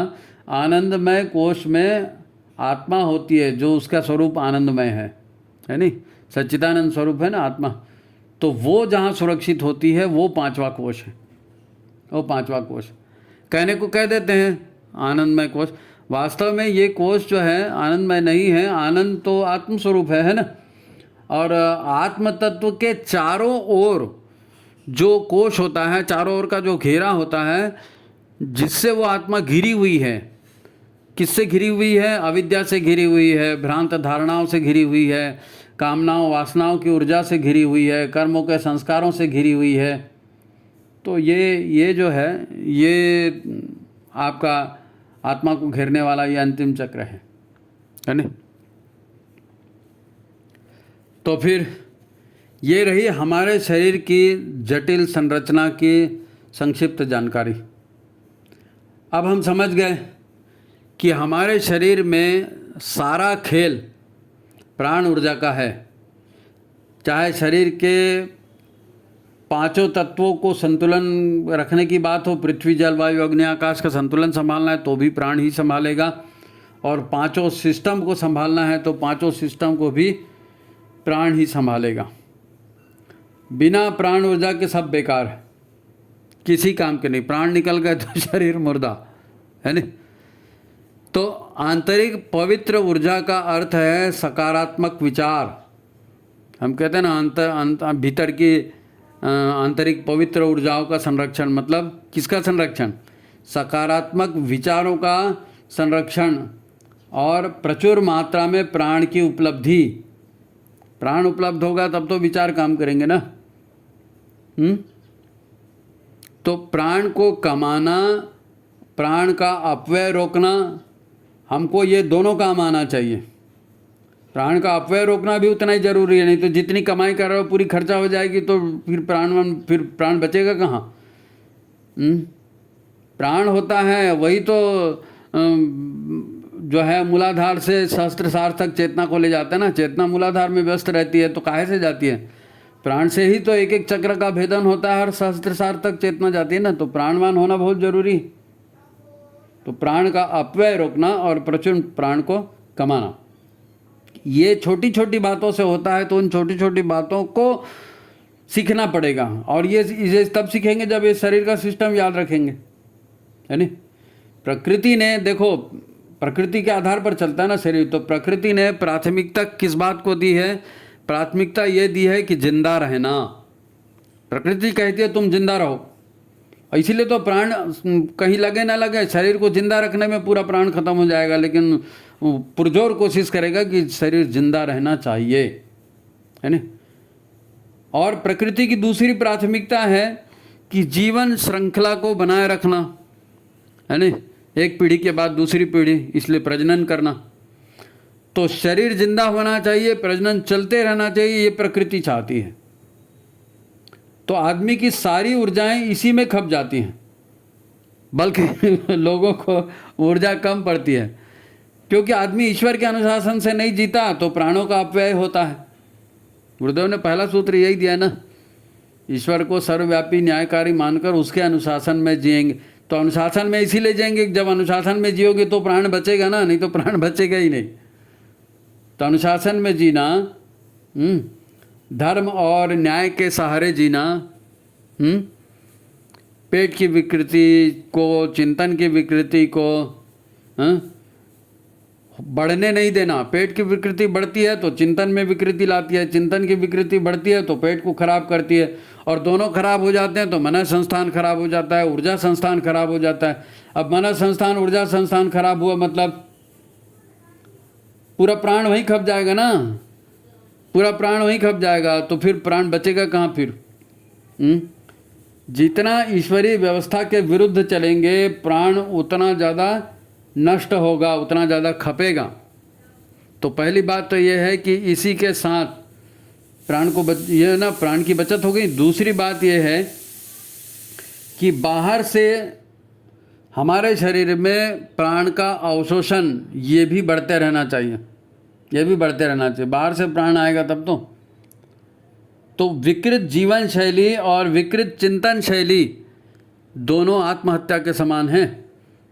आनंदमय कोश में आत्मा होती है जो उसका स्वरूप आनंदमय है नहीं, सच्चिदानंद स्वरूप है ना आत्मा। तो वो जहाँ सुरक्षित होती है वो पांचवा कोश है, वो पांचवा कोश। कहने को कह देते हैं आनंदमय कोश, वास्तव में ये कोश जो है आनंदमय नहीं है। आनंद तो आत्मस्वरूप है ना। और आत्म तत्व के चारों ओर जो कोश होता है, चारों ओर का जो घेरा होता है, जिससे वो आत्मा घिरी हुई है, किससे घिरी हुई है? अविद्या से घिरी हुई है, भ्रांत धारणाओं से घिरी हुई है, कामनाओं वासनाओं की ऊर्जा से घिरी हुई है, कर्मों के संस्कारों से घिरी हुई है। तो ये जो है ये आपका आत्मा को घेरने वाला ये अंतिम चक्र है ना। तो फिर ये रही हमारे शरीर की जटिल संरचना की संक्षिप्त जानकारी। अब हम समझ गए कि हमारे शरीर में सारा खेल प्राण ऊर्जा का है। चाहे शरीर के पांचों तत्वों को संतुलन रखने की बात हो, पृथ्वी जल वायु अग्नि आकाश का संतुलन संभालना है तो भी प्राण ही संभालेगा, और पांचों सिस्टम को संभालना है तो पांचों सिस्टम को भी प्राण ही संभालेगा। बिना प्राण ऊर्जा के सब बेकार है, किसी काम के नहीं। प्राण निकल गए तो शरीर मुर्दा है नहीं। तो आंतरिक पवित्र ऊर्जा का अर्थ है सकारात्मक विचार। हम कहते हैं ना भीतर की आंतरिक पवित्र ऊर्जाओं का संरक्षण, मतलब किसका संरक्षण? सकारात्मक विचारों का संरक्षण और प्रचुर मात्रा में प्राण की उपलब्धि। प्राण उपलब्ध होगा तब तो विचार काम करेंगे ना। तो प्राण को कमाना, प्राण का अपव्यय रोकना, हमको ये दोनों काम आना चाहिए। प्राण का अपव्यय रोकना भी उतना ही जरूरी है, नहीं तो जितनी कमाई कर रहे हो पूरी खर्चा हो जाएगी तो फिर प्राण बचेगा कहाँ? प्राण होता है वही तो जो है मूलाधार से सहस्त्रसार तक चेतना को ले जाता है ना। चेतना मूलाधार में व्यस्त रहती है तो काहे से जाती है? प्राण से ही तो एक एक चक्र का भेदन होता है, हर सहस्त्रसार तक चेतना जाती है ना। तो प्राणवान होना बहुत जरूरी। तो प्राण का अपव्यय रोकना और प्रचुर प्राण को कमाना, ये छोटी छोटी बातों से होता है। तो उन छोटी छोटी बातों को सीखना पड़ेगा, और ये तब सीखेंगे जब ये शरीर का सिस्टम याद रखेंगे, है नहीं। प्रकृति ने, देखो प्रकृति के आधार पर चलता है ना शरीर, तो प्रकृति ने प्राथमिकता किस बात को दी है? प्राथमिकता ये दी है कि जिंदा रहना। प्रकृति कहती है तुम जिंदा रहो, इसीलिए तो प्राण कहीं लगे ना लगे, शरीर को जिंदा रखने में पूरा प्राण खत्म हो जाएगा, लेकिन पुरजोर कोशिश करेगा कि शरीर जिंदा रहना चाहिए, है ना। और प्रकृति की दूसरी प्राथमिकता है कि जीवन श्रृंखला को बनाए रखना, है ना, एक पीढ़ी के बाद दूसरी पीढ़ी, इसलिए प्रजनन करना। तो शरीर जिंदा होना चाहिए, प्रजनन चलते रहना चाहिए, ये प्रकृति चाहती है। तो आदमी की सारी ऊर्जाएं इसी में खप जाती हैं, बल्कि लोगों को ऊर्जा कम पड़ती है, क्योंकि आदमी ईश्वर के अनुशासन से नहीं जीता तो प्राणों का अपव्यय होता है। गुरुदेव ने पहला सूत्र यही दिया ना, ईश्वर को सर्वव्यापी न्यायकारी मानकर उसके अनुशासन में जिएंगे। तो अनुशासन में इसीलिए जिएंगे, जब अनुशासन में जियोगे तो प्राण बचेगा ना, नहीं तो प्राण बचेगा ही नहीं। तो अनुशासन में जीना, धर्म और न्याय के सहारे जीना, पेट की विकृति को, चिंतन की विकृति को बढ़ने नहीं देना। पेट की विकृति बढ़ती है तो चिंतन में विकृति लाती है, चिंतन की विकृति बढ़ती है तो पेट को खराब करती है, और दोनों खराब हो जाते हैं तो मन संस्थान खराब हो जाता है, ऊर्जा संस्थान खराब हो जाता है। अब मन संस्थान, ऊर्जा संस्थान खराब हुआ मतलब पूरा प्राण वहीं खप जाएगा ना, पूरा प्राण वहीं खप जाएगा, तो फिर प्राण बचेगा कहाँ फिर? जितना ईश्वरीय व्यवस्था के विरुद्ध चलेंगे प्राण उतना ज़्यादा नष्ट होगा, उतना ज़्यादा खपेगा। तो पहली बात तो यह है कि इसी के साथ प्राण को ये ना, प्राण की बचत हो गई। दूसरी बात यह है कि बाहर से हमारे शरीर में प्राण का अवशोषण ये भी बढ़ते रहना चाहिए, ये भी बढ़ते रहना चाहिए। बाहर से प्राण आएगा तब तो विकृत जीवन शैली और विकृत चिंतन शैली दोनों आत्महत्या के समान हैं।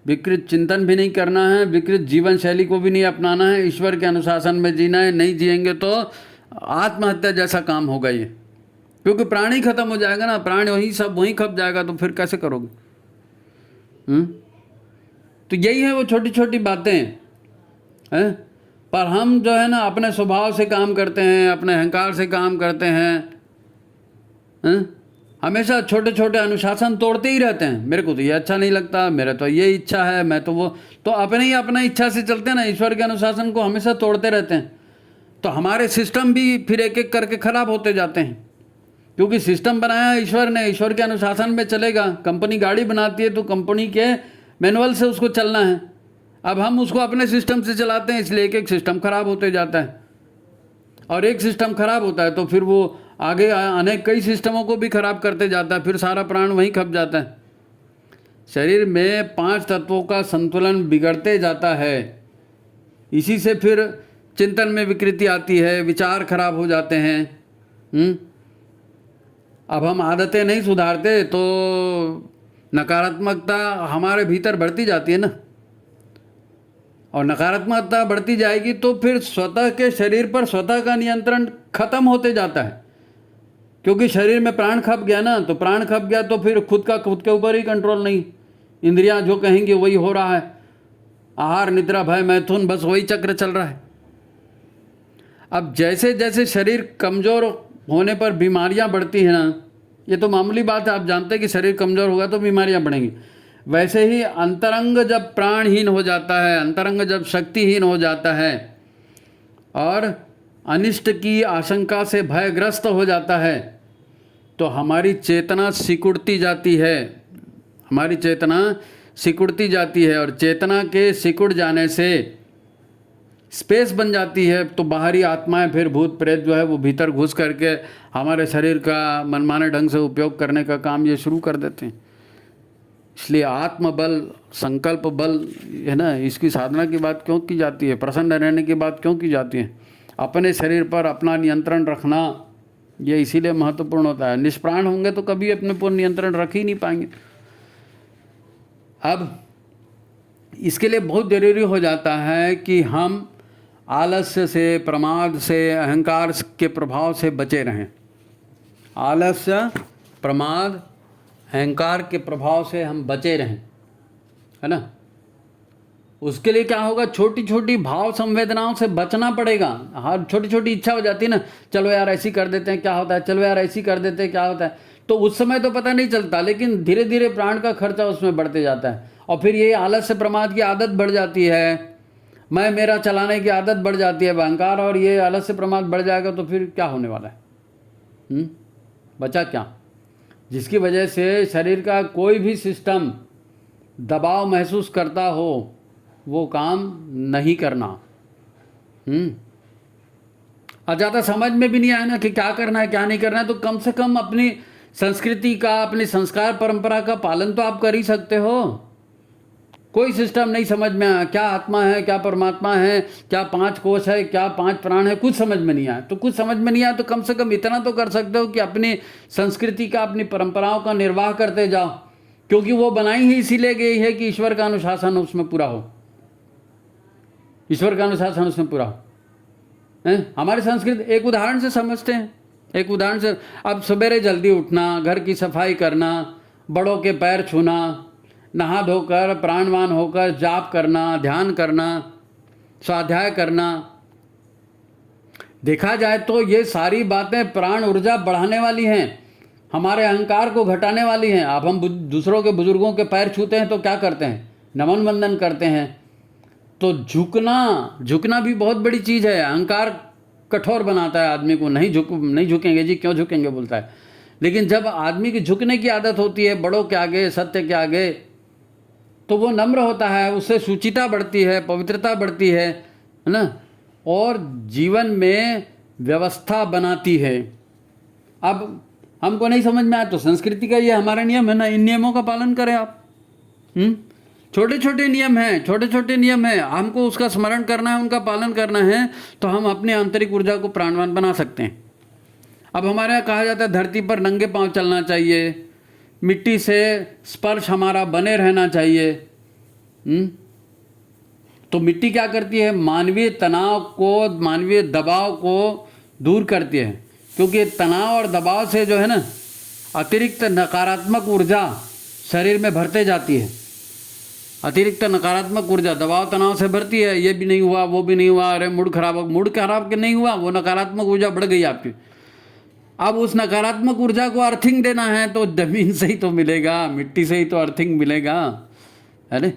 विकृत चिंतन भी नहीं करना है, विकृत जीवन शैली को भी नहीं अपनाना है, ईश्वर के अनुशासन में जीना है। नहीं जिएंगे तो आत्महत्या जैसा काम होगा ये, क्योंकि प्राण ही खत्म हो जाएगा ना, प्राण वही सब वहीं खप जाएगा, तो फिर कैसे करोगे? तो यही है वो छोटी छोटी बातें हैं, पर हम जो है ना अपने स्वभाव से काम करते हैं, अपने अहंकार से काम करते हैं, हमेशा छोटे छोटे अनुशासन तोड़ते ही रहते हैं। मेरे को तो ये अच्छा नहीं लगता, मेरा तो ये इच्छा है, मैं तो वो, तो अपने ही अपना इच्छा से चलते हैं ना, ईश्वर के अनुशासन को हमेशा तोड़ते रहते हैं। तो हमारे सिस्टम भी फिर एक एक करके खराब होते जाते हैं, क्योंकि सिस्टम बनाया ईश्वर ने, ईश्वर के अनुशासन में चलेगा। कंपनी गाड़ी बनाती है तो कंपनी के मैनुअल से उसको चलना है। अब हम उसको अपने सिस्टम से चलाते हैं, इसलिए एक एक सिस्टम खराब होते जाता है, और एक सिस्टम खराब होता है तो फिर वो आगे अनेक कई सिस्टमों को भी खराब करते जाता है, फिर सारा प्राण वहीं खप जाता है। शरीर में 5 तत्वों का संतुलन बिगड़ते जाता है, इसी से फिर चिंतन में विकृति आती है, विचार खराब हो जाते हैं। अब हम आदतें नहीं सुधारते तो नकारात्मकता हमारे भीतर बढ़ती जाती है ना, और नकारात्मकता बढ़ती जाएगी तो फिर स्वतः के शरीर पर स्वतः का नियंत्रण खत्म होते जाता है, क्योंकि शरीर में प्राण खप गया ना, तो प्राण खप गया तो फिर खुद के ऊपर ही कंट्रोल नहीं। इंद्रियां जो कहेंगे वही हो रहा है, आहार निद्रा भय मैथुन, बस वही चक्र चल रहा है। अब जैसे जैसे शरीर कमज़ोर होने पर बीमारियां बढ़ती हैं ना, ये तो मामूली बात है, आप जानते हैं कि शरीर कमज़ोर होगा तो बीमारियां बढ़ेंगी। वैसे ही अंतरंग जब प्राणहीन हो जाता है, अंतरंग जब शक्तिहीन हो जाता है और अनिष्ट की आशंका से भयग्रस्त हो जाता है, तो हमारी चेतना सिकुड़ती जाती है, हमारी चेतना सिकुड़ती जाती है, और चेतना के सिकुड़ जाने से स्पेस बन जाती है। तो बाहरी आत्माएं, फिर भूत प्रेत जो है वो भीतर घुस करके हमारे शरीर का मनमाने ढंग से उपयोग करने का काम ये शुरू कर देते हैं। इसलिए आत्मबल, संकल्प बल है ना, इसकी साधना की बात क्यों की जाती है, प्रसन्न रहने की बात क्यों की जाती है? अपने शरीर पर अपना नियंत्रण रखना ये इसीलिए महत्वपूर्ण होता है। निष्प्राण होंगे तो कभी अपने पर नियंत्रण रख ही नहीं पाएंगे। अब इसके लिए बहुत ज़रूरी हो जाता है कि हम आलस्य से, प्रमाद से, अहंकार के प्रभाव से बचे रहें। आलस्य, प्रमाद, अहंकार के प्रभाव से हम बचे रहें, है ना। उसके लिए क्या होगा, छोटी छोटी भाव संवेदनाओं से बचना पड़ेगा। हर छोटी छोटी इच्छा हो जाती है ना, चलो यार ऐसी कर देते हैं क्या होता है, चलो यार ऐसी कर देते हैं क्या होता है, तो उस समय तो पता नहीं चलता, लेकिन धीरे धीरे प्राण का खर्चा उसमें बढ़ते जाता है और फिर ये आलस्य प्रमाद की आदत बढ़ जाती है, मैं मेरा चलाने की आदत बढ़ जाती है, अहंकार और ये आलस्य प्रमाद बढ़ जाएगा तो फिर क्या होने वाला है? बचा क्या? जिसकी वजह से शरीर का कोई भी सिस्टम दबाव महसूस करता हो वो काम नहीं करना। और ज़्यादा समझ में भी नहीं आया ना कि क्या करना है क्या नहीं करना है, तो कम से कम अपनी संस्कृति का, अपनी संस्कार परंपरा का पालन तो आप कर ही सकते हो। कोई सिस्टम नहीं समझ में आया, क्या आत्मा है, क्या परमात्मा है, क्या 5 कोश है, क्या 5 प्राण है, कुछ समझ में नहीं आया। तो कुछ समझ में नहीं आया तो कम से कम इतना तो कर सकते हो कि अपनी संस्कृति का, अपनी परंपराओं का निर्वाह करते जाओ, क्योंकि वो बनाई ही इसीलिए गई है कि ईश्वर का अनुशासन उसमें पूरा हो, ईश्वर का अनुशासन उसमें पूरा हो। हमारी संस्कृति एक उदाहरण से समझते हैं, एक उदाहरण से। अब सवेरे जल्दी उठना, घर की सफाई करना, बड़ों के पैर छूना, नहा धोकर प्राणवान होकर जाप करना, ध्यान करना, स्वाध्याय करना, देखा जाए तो ये सारी बातें प्राण ऊर्जा बढ़ाने वाली हैं, हमारे अहंकार को घटाने वाली हैं। अब हम दूसरों के बुजुर्गों के पैर छूते हैं तो क्या करते हैं? नमन वंदन करते हैं। तो झुकना भी बहुत बड़ी चीज़ है। अहंकार कठोर बनाता है आदमी को, नहीं झुकेंगे जी, क्यों झुकेंगे बोलता है। लेकिन जब आदमी की झुकने की आदत होती है बड़ों के आगे, सत्य के आगे, तो वो नम्र होता है, उससे शुचिता बढ़ती है, पवित्रता बढ़ती है ना, और जीवन में व्यवस्था बनाती है। अब हमको नहीं समझ में आया तो संस्कृति का ये हमारा नियम है ना, इन नियमों का पालन करें आप। छोटे छोटे नियम हैं, छोटे छोटे नियम हैं, हमको उसका स्मरण करना है, उनका पालन करना है, तो हम अपने आंतरिक ऊर्जा को प्राणवान बना सकते हैं। अब हमारे यहाँ कहा जाता है धरती पर नंगे पांव चलना चाहिए, मिट्टी से स्पर्श हमारा बने रहना चाहिए। तो मिट्टी क्या करती है? मानवीय तनाव को, मानवीय दबाव को दूर करती है, क्योंकि तनाव और दबाव से जो है ना अतिरिक्त नकारात्मक ऊर्जा शरीर में भरते जाती है। अतिरिक्त नकारात्मक ऊर्जा दबाव तनाव से भरती है, ये भी नहीं हुआ, वो भी नहीं हुआ, अरे मूड खराब के नहीं हुआ, वो नकारात्मक ऊर्जा बढ़ गई आपकी। अब उस नकारात्मक ऊर्जा को अर्थिंग देना है तो जमीन से ही तो मिलेगा, मिट्टी से ही तो अर्थिंग मिलेगा, है ना।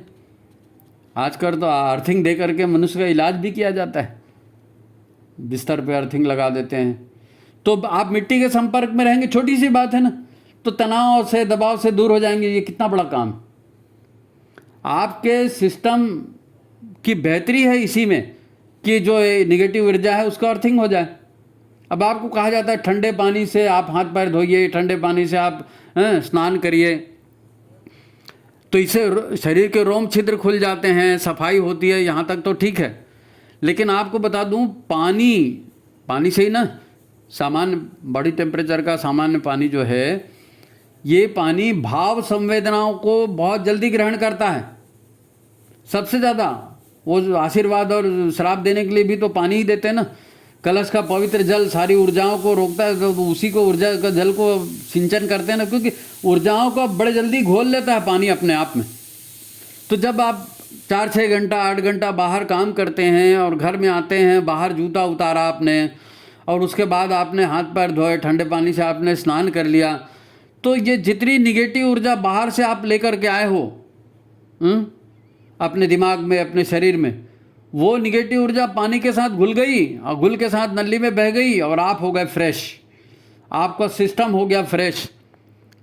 आजकल तो अर्थिंग दे करके मनुष्य का इलाज भी किया जाता है, बिस्तर पे अर्थिंग लगा देते हैं। तो आप मिट्टी के संपर्क में रहेंगे, छोटी सी बात है ना, तो तनाव से, दबाव से दूर हो जाएंगे। ये कितना बड़ा काम। आपके सिस्टम की बेहतरी है इसी में कि जो निगेटिव ऊर्जा है उसका अर्थिंग हो जाए। अब आपको कहा जाता है ठंडे पानी से आप हाथ पैर धोइए, ठंडे पानी से आप स्नान करिए, तो इससे शरीर के रोम छिद्र खुल जाते हैं, सफाई होती है, यहाँ तक तो ठीक है। लेकिन आपको बता दूँ, पानी से ही ना, सामान्य बॉडी टेम्परेचर का सामान्य पानी जो है, ये पानी भाव संवेदनाओं को बहुत जल्दी ग्रहण करता है, सबसे ज़्यादा। वो आशीर्वाद और श्राप देने के लिए भी तो पानी ही देते हैं ना। कलश का पवित्र जल सारी ऊर्जाओं को रोकता है, तो उसी को, ऊर्जा का जल को सिंचन करते हैं ना, क्योंकि ऊर्जाओं को बड़े जल्दी घोल लेता है पानी अपने आप में। तो जब आप 4-6 घंटा 8 घंटा बाहर काम करते हैं और घर में आते हैं, बाहर जूता उतारा आपने और उसके बाद आपने हाथ पैर धोए, ठंडे पानी से आपने स्नान कर लिया, तो ये जितनी निगेटिव ऊर्जा बाहर से आप लेकर के आए हो अपने दिमाग में, अपने शरीर में, वो निगेटिव ऊर्जा पानी के साथ घुल गई और घुल के साथ नली में बह गई और आप हो गए फ्रेश, आपका सिस्टम हो गया फ्रेश।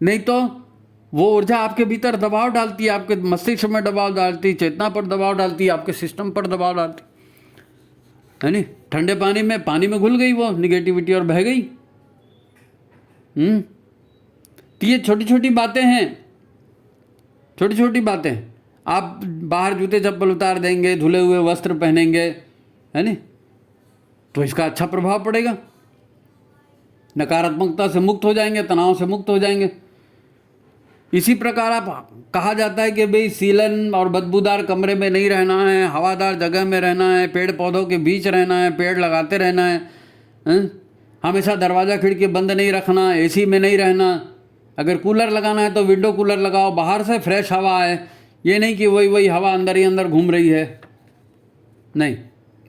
नहीं तो वो ऊर्जा आपके भीतर दबाव डालती है, आपके मस्तिष्क में दबाव डालती है, चेतना पर दबाव डालती है, आपके सिस्टम पर दबाव डालती है नहीं। ठंडे पानी में घुल गई वो निगेटिविटी और बह गई। तो ये छोटी छोटी बातें हैं, छोटी छोटी बातें। आप बाहर जूते चप्पल उतार देंगे, धुले हुए वस्त्र पहनेंगे, है नहीं, तो इसका अच्छा प्रभाव पड़ेगा, नकारात्मकता से मुक्त हो जाएंगे, तनाव से मुक्त हो जाएंगे। इसी प्रकार आप, कहा जाता है कि भाई सीलन और बदबूदार कमरे में नहीं रहना है, हवादार जगह में रहना है, पेड़ पौधों के बीच रहना है, पेड़ लगाते रहना है, हमेशा दरवाज़ा खिड़की बंद नहीं रखना, एसी में नहीं रहना, अगर कूलर लगाना है तो विंडो कूलर लगाओ, बाहर से फ्रेश हवा आए, ये नहीं कि वही हवा अंदर ही अंदर घूम रही है, नहीं,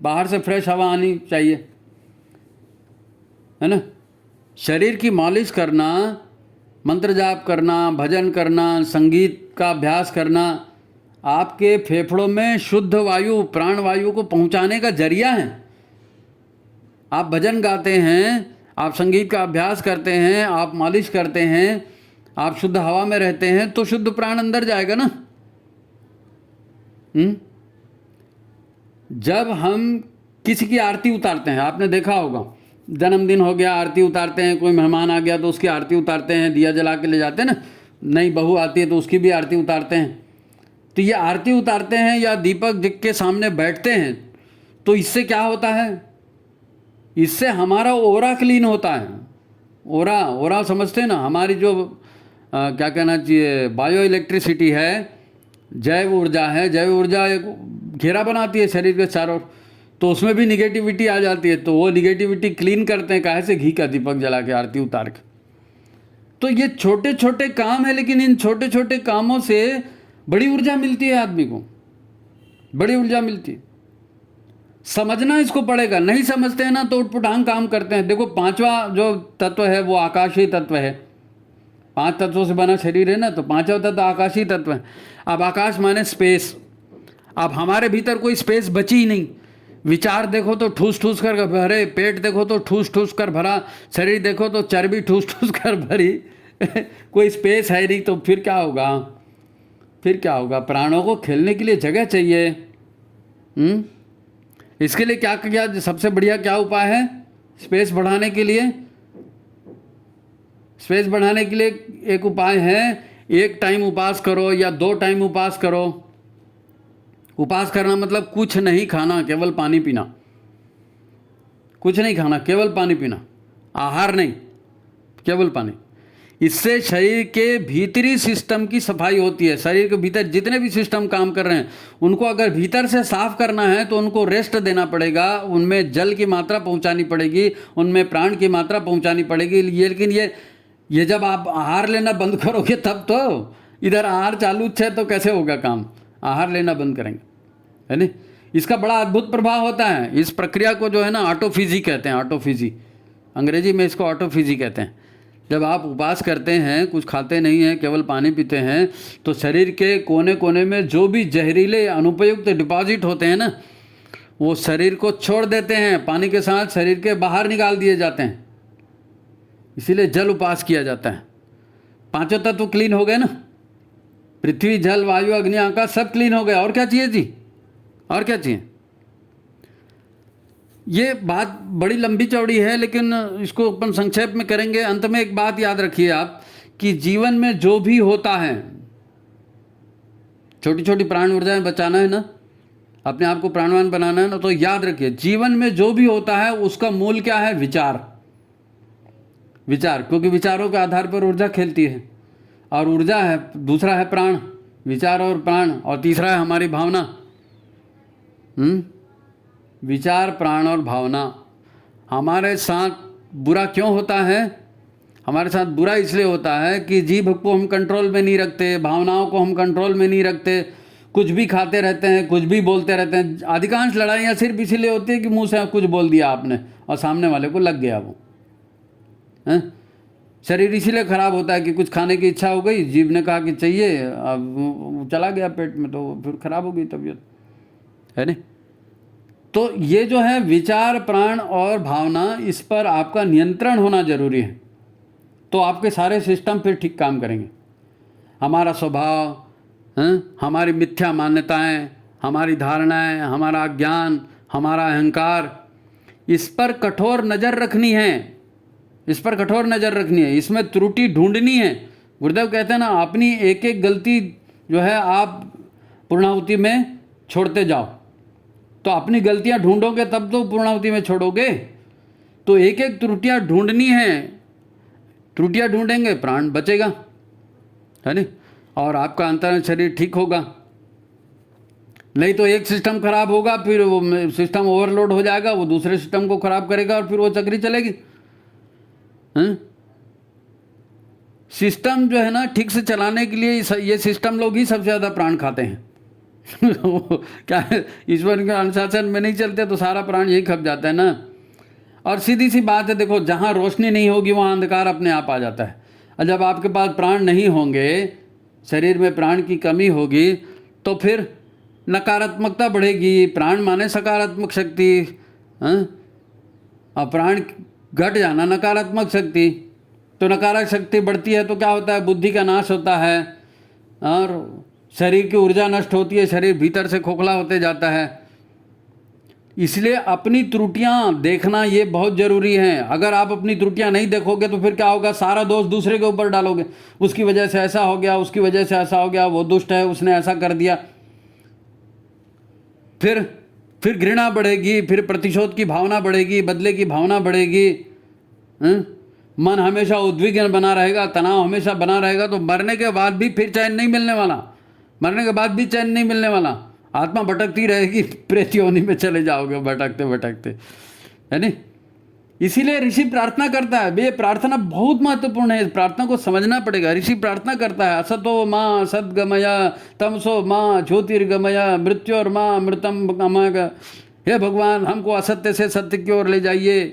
बाहर से फ्रेश हवा आनी चाहिए, है ना। शरीर की मालिश करना मंत्र जाप करना, भजन करना, संगीत का अभ्यास करना आपके फेफड़ों में शुद्ध वायु, प्राण वायु को पहुंचाने का जरिया है। आप भजन गाते हैं, आप संगीत का अभ्यास करते हैं, आप मालिश करते हैं, आप शुद्ध हवा में रहते हैं, तो शुद्ध प्राण अंदर जाएगा ना। जब हम किसी की आरती उतारते हैं, आपने देखा होगा, जन्मदिन हो गया आरती उतारते हैं, कोई मेहमान आ गया तो उसकी आरती उतारते हैं, दिया जला के ले जाते हैं ना, नई बहू आती है तो उसकी भी आरती उतारते हैं। तो ये आरती उतारते हैं या दीपक दिख के सामने बैठते हैं, तो इससे क्या होता है? इससे हमारा ओरा क्लीन होता है। ओरा समझते हैं ना, हमारी जो क्या कहना चाहिए, बायो इलेक्ट्रिसिटी है, जैव ऊर्जा है, जैव ऊर्जा एक घेरा बनाती है शरीर के चारों, तो उसमें भी निगेटिविटी आ जाती है, तो वो निगेटिविटी क्लीन करते हैं काहे से? घी का दीपक जला के, आरती उतार के। तो ये छोटे छोटे काम है, लेकिन इन छोटे छोटे कामों से बड़ी ऊर्जा मिलती है आदमी को, बड़ी ऊर्जा मिलती है। समझना इसको पड़ेगा, नहीं समझते हैं ना तो उटपुटांग काम करते हैं। देखो 5वां जो तत्व है वो आकाशीय तत्व है। 5 तत्वों से बना शरीर है ना, तो 5वां तत्व आकाशीय तत्व है। अब आकाश माने स्पेस। अब हमारे भीतर कोई स्पेस बची ही नहीं। विचार देखो तो ठूस ठूस कर भरे, पेट देखो तो ठूस ठूस कर भरा, शरीर देखो तो चर्बी ठूस ठूस कर भरी कोई स्पेस है नहीं, तो फिर क्या होगा? फिर क्या होगा? प्राणों को खेलने के लिए जगह चाहिए। इसके लिए क्या किया? सबसे बढ़िया क्या उपाय है स्पेस बढ़ाने के लिए? स्पेस बढ़ाने के लिए एक उपाय है, 1 टाइम उपवास करो या 2 टाइम उपवास करो। उपवास करना मतलब कुछ नहीं खाना, केवल पानी पीना। कुछ नहीं खाना, केवल पानी पीना, आहार नहीं, केवल पानी। इससे शरीर के भीतरी सिस्टम की सफाई होती है। शरीर के भीतर जितने भी सिस्टम काम कर रहे हैं उनको अगर भीतर से साफ करना है तो उनको रेस्ट देना पड़ेगा, उनमें जल की मात्रा पहुंचानी पड़ेगी, उनमें प्राण की मात्रा पहुंचानी पड़ेगी। लेकिन ये जब आप आहार लेना बंद करोगे तब तो, इधर आहार चालू है तो कैसे होगा काम? आहार लेना बंद करेंगे, है नहीं? इसका बड़ा अद्भुत प्रभाव होता है। इस प्रक्रिया को जो है ना ऑटोफिजी कहते हैं। ऑटोफिजी, अंग्रेजी में इसको ऑटोफिजी कहते हैं। जब आप उपवास करते हैं, कुछ खाते नहीं हैं, केवल पानी पीते हैं, तो शरीर के कोने कोने में जो भी जहरीले अनुपयुक्त डिपॉजिट होते हैं ना, वो शरीर को छोड़ देते हैं, पानी के साथ शरीर के बाहर निकाल दिए जाते हैं। इसीलिए जल उपवास किया जाता है। 5 तत्व क्लीन हो गए ना, पृथ्वी, जल, वायु, अग्नि, आकाश, सब क्लीन हो गया। और क्या चाहिए जी? और क्या चाहिए? ये बात बड़ी लंबी चौड़ी है, लेकिन इसको अपन संक्षेप में करेंगे। अंत में एक बात याद रखिए आप, कि जीवन में जो भी होता है, छोटी छोटी प्राण ऊर्जाएं बचाना है ना, अपने आप को प्राणवान बनाना है ना, तो याद रखिए जीवन में जो भी होता है उसका मूल क्या है? विचार। विचार, क्योंकि विचारों के आधार पर ऊर्जा खेलती है। और ऊर्जा है, दूसरा है प्राण, विचार और प्राण, और तीसरा है हमारी भावना। विचार, प्राण और भावना। हमारे साथ बुरा क्यों होता है? हमारे साथ बुरा इसलिए होता है कि जीभ को हम कंट्रोल में नहीं रखते, भावनाओं को हम कंट्रोल में नहीं रखते, कुछ भी खाते रहते हैं, कुछ भी बोलते रहते हैं। अधिकांश लड़ाइयाँ सिर्फ इसीलिए होती है कि मुंह से कुछ बोल दिया आपने और सामने वाले को लग गया वो। शरीर इसीलिए खराब होता है कि कुछ खाने की इच्छा हो गई, जीभ ने कहा कि चाहिए, अब चला गया पेट में, तो फिर खराब हो गई तबीयत, है नहीं? तो ये जो है विचार, प्राण और भावना, इस पर आपका नियंत्रण होना जरूरी है, तो आपके सारे सिस्टम फिर ठीक काम करेंगे। हमारा स्वभाव, हमारी मिथ्या मान्यताएं, हमारी धारणाएं, हमारा ज्ञान, हमारा अहंकार, इस पर कठोर नज़र रखनी है। इस पर कठोर नज़र रखनी है, इसमें त्रुटि ढूंढनी है। गुरुदेव कहते हैं ना, अपनी एक एक गलती जो है आप पूर्णाहुति में छोड़ते जाओ। तो अपनी गलतियां ढूंढोगे तब तो पूर्णाहुति में छोड़ोगे। तो एक एक त्रुटियां ढूंढनी है, त्रुटियां ढूंढेंगे प्राण बचेगा, है नहीं? और आपका अंतरण शरीर ठीक होगा। नहीं तो एक सिस्टम खराब होगा, फिर वो सिस्टम ओवरलोड हो जाएगा, वो दूसरे सिस्टम को खराब करेगा और फिर वो चक्री चलेगी। सिस्टम जो है ना ठीक से चलाने के लिए ये सिस्टम लोग ही सबसे ज़्यादा प्राण खाते हैं। क्या है, ईश्वर के अनुशासन में नहीं चलते तो सारा प्राण यही खप जाता है ना। और सीधी सी बात है, देखो जहाँ रोशनी नहीं होगी वहाँ अंधकार अपने आप आ जाता है। और जब आपके पास प्राण नहीं होंगे, शरीर में प्राण की कमी होगी, तो फिर नकारात्मकता बढ़ेगी। प्राण माने सकारात्मक शक्ति, हाँ, और प्राण घट जाना नकारात्मक शक्ति। तो नकारात्मक शक्ति बढ़ती है तो क्या होता है? बुद्धि का नाश होता है और शरीर की ऊर्जा नष्ट होती है, शरीर भीतर से खोखला होते जाता है। इसलिए अपनी त्रुटियां देखना ये बहुत ज़रूरी है। अगर आप अपनी त्रुटियां नहीं देखोगे तो फिर क्या होगा? सारा दोष दूसरे के ऊपर डालोगे, उसकी वजह से ऐसा हो गया, उसकी वजह से ऐसा हो गया, वो दुष्ट है, उसने ऐसा कर दिया। फिर घृणा बढ़ेगी, फिर प्रतिशोध की भावना बढ़ेगी, बदले की भावना बढ़ेगी। मन हमेशा उद्विग्न बना रहेगा, तनाव हमेशा बना रहेगा। तो मरने के बाद भी फिर चैन नहीं मिलने वाला, मरने के बाद भी चैन नहीं मिलने वाला। आत्मा भटकती रहेगी, प्रेत योनि में चले जाओगे भटकते भटकते, है नहीं? इसीलिए ऋषि प्रार्थना करता है। ये प्रार्थना बहुत महत्वपूर्ण है, प्रार्थना को समझना पड़ेगा। ऋषि प्रार्थना करता है, असतो माँ सद्गमया, तमसो माँ ज्योतिर्गमया, मृत्योर माँ मृतम गमय। हे भगवान, हमको असत्य से सत्य की ओर ले जाइए,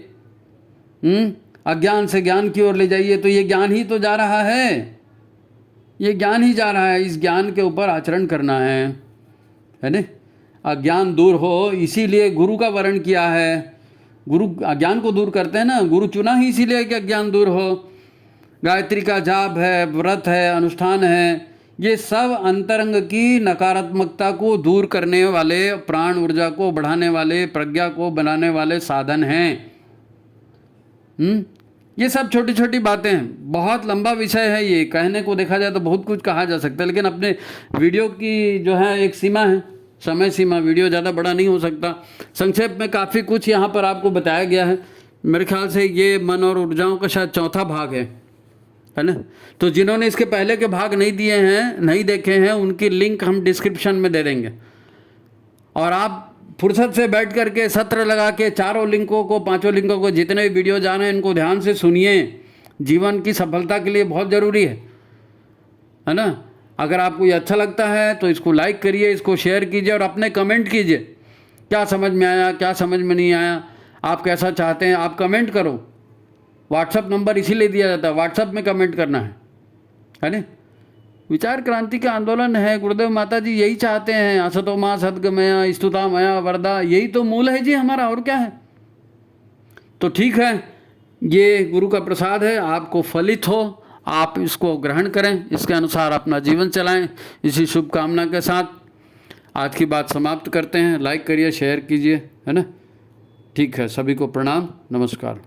अज्ञान से ज्ञान की ओर ले जाइए। तो ये ज्ञान ही तो जा रहा है, ये ज्ञान ही जा रहा है। इस ज्ञान के ऊपर आचरण करना है ना? अज्ञान दूर हो, इसीलिए गुरु का वर्ण किया है। गुरु अज्ञान को दूर करते हैं ना, गुरु चुना ही इसीलिए कि अज्ञान दूर हो। गायत्री का जाप है, व्रत है, अनुष्ठान है, ये सब अंतरंग की नकारात्मकता को दूर करने वाले, प्राण ऊर्जा को बढ़ाने वाले, प्रज्ञा को बनाने वाले साधन हैं। ये सब छोटी छोटी बातें हैं। बहुत लंबा विषय है ये, कहने को देखा जाए तो बहुत कुछ कहा जा सकता है, लेकिन अपने वीडियो की जो है एक सीमा है, समय सीमा। वीडियो ज़्यादा बड़ा नहीं हो सकता। संक्षेप में काफ़ी कुछ यहाँ पर आपको बताया गया है। मेरे ख्याल से ये मन और ऊर्जाओं का शायद चौथा भाग है ना? तो जिन्होंने इसके पहले के भाग नहीं दिए हैं, नहीं देखे हैं, उनकी लिंक हम डिस्क्रिप्शन में दे देंगे। और आप फुर्सत से बैठ करके सत्र लगा के चारों लिंकों को, पांचों लिंकों को, जितने भी वीडियो जा रहे हैं इनको ध्यान से सुनिए। जीवन की सफलता के लिए बहुत ज़रूरी है ना? अगर आपको ये अच्छा लगता है तो इसको लाइक करिए, इसको शेयर कीजिए और अपने कमेंट कीजिए। क्या समझ में आया, क्या समझ में नहीं आया, आप कैसा चाहते हैं, आप कमेंट करो। व्हाट्सअप नंबर इसीलिए दिया जाता है, व्हाट्सअप में कमेंट करना है ना? विचार क्रांति का आंदोलन है। गुरुदेव माता जी यही चाहते हैं, असतो माँ सद्गमया, स्तुता मया वरदा, यही तो मूल है जी हमारा, और क्या है? तो ठीक है, ये गुरु का प्रसाद है, आपको फलित हो, आप इसको ग्रहण करें, इसके अनुसार अपना जीवन चलाएं। इसी शुभकामना के साथ आज की बात समाप्त करते हैं। लाइक करिए, शेयर कीजिए, है ना? ठीक है, सभी को प्रणाम, नमस्कार।